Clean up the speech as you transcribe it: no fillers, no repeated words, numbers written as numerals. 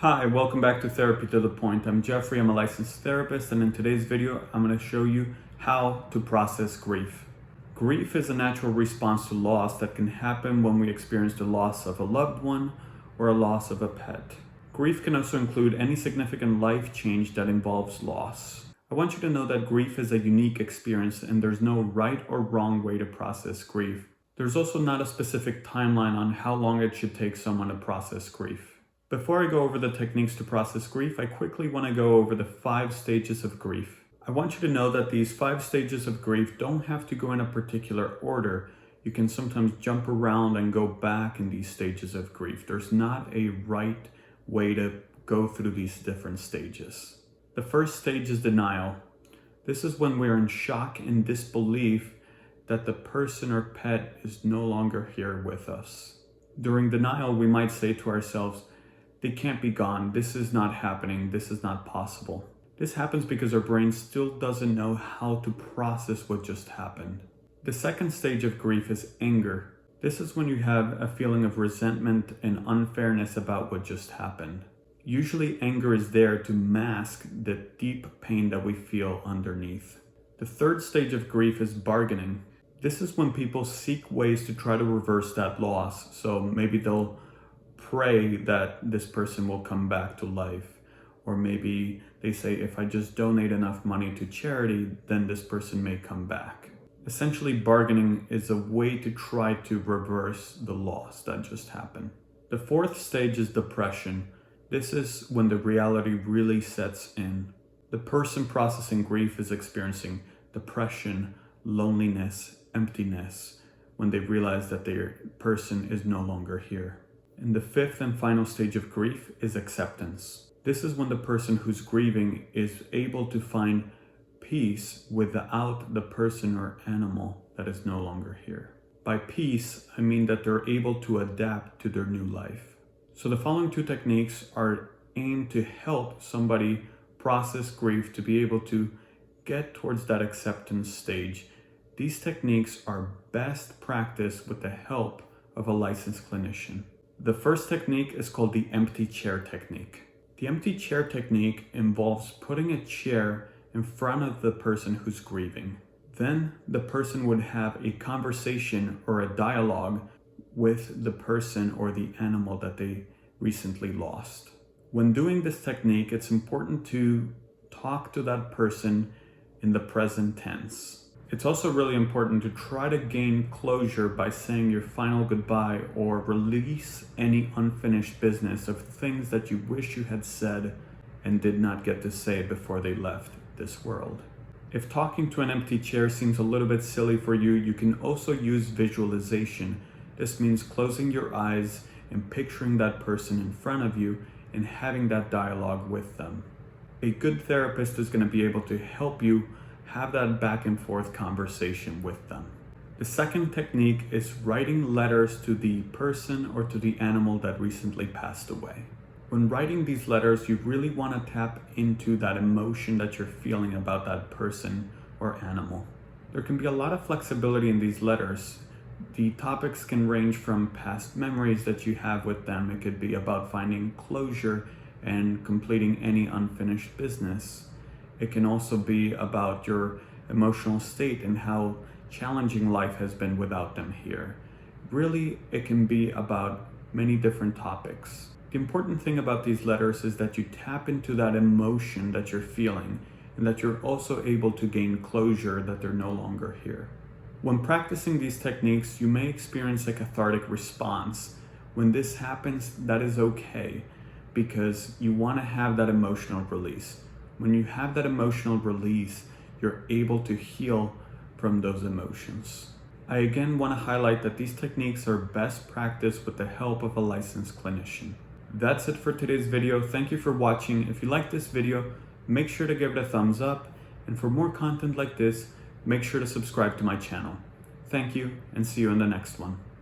Hi, welcome back to Therapy to the Point. I'm Jeffrey, I'm a licensed therapist, and in today's video, I'm going to show you how to process grief. Grief is a natural response to loss that can happen when we experience the loss of a loved one or a loss of a pet. Grief can also include any significant life change that involves loss. I want you to know that grief is a unique experience and there's no right or wrong way to process grief. There's also not a specific timeline on how long it should take someone to process grief. Before I go over the techniques to process grief, I quickly want to go over the 5 stages of grief. I want you to know that these 5 stages of grief don't have to go in a particular order. You can sometimes jump around and go back in these stages of grief. There's not a right way to go through these different stages. The first stage is denial. This is when we're in shock and disbelief that the person or pet is no longer here with us. During denial, we might say to ourselves, "They can't be gone. This is not happening. This is not possible." This happens because our brain still doesn't know how to process what just happened. The second stage of grief is anger. This is when you have a feeling of resentment and unfairness about what just happened. Usually anger is there to mask the deep pain that we feel underneath. The third stage of grief is bargaining. This is when people seek ways to try to reverse that loss. So maybe they'll pray that this person will come back to life, or maybe they say, if I just donate enough money to charity, then this person may come back. Essentially, bargaining is a way to try to reverse the loss that just happened. The fourth stage is depression. This is when the reality really sets in. The person processing grief is experiencing depression, loneliness, emptiness when they realize that their person is no longer here. And the fifth and final stage of grief is acceptance. This is when the person who's grieving is able to find peace without the person or animal that is no longer here. By peace, I mean that they're able to adapt to their new life. So the following 2 techniques are aimed to help somebody process grief to be able to get towards that acceptance stage. These techniques are best practiced with the help of a licensed clinician. The first technique is called the empty chair technique. The empty chair technique involves putting a chair in front of the person who's grieving. Then the person would have a conversation or a dialogue with the person or the animal that they recently lost. When doing this technique, it's important to talk to that person in the present tense. It's also really important to try to gain closure by saying your final goodbye or release any unfinished business of things that you wish you had said and did not get to say before they left this world. If talking to an empty chair seems a little bit silly for you, you can also use visualization. This means closing your eyes and picturing that person in front of you and having that dialogue with them. A good therapist is going to be able to help you have that back and forth conversation with them. The second technique is writing letters to the person or to the animal that recently passed away. When writing these letters, you really want to tap into that emotion that you're feeling about that person or animal. There can be a lot of flexibility in these letters. The topics can range from past memories that you have with them. It could be about finding closure and completing any unfinished business. It can also be about your emotional state and how challenging life has been without them here. Really, it can be about many different topics. The important thing about these letters is that you tap into that emotion that you're feeling and that you're also able to gain closure that they're no longer here. When practicing these techniques, you may experience a cathartic response. When this happens, that is okay because you want to have that emotional release. When you have that emotional release, you're able to heal from those emotions. I again want to highlight that these techniques are best practiced with the help of a licensed clinician. That's it for today's video. Thank you for watching. If you like this video, make sure to give it a thumbs up. And for more content like this, make sure to subscribe to my channel. Thank you and see you in the next one.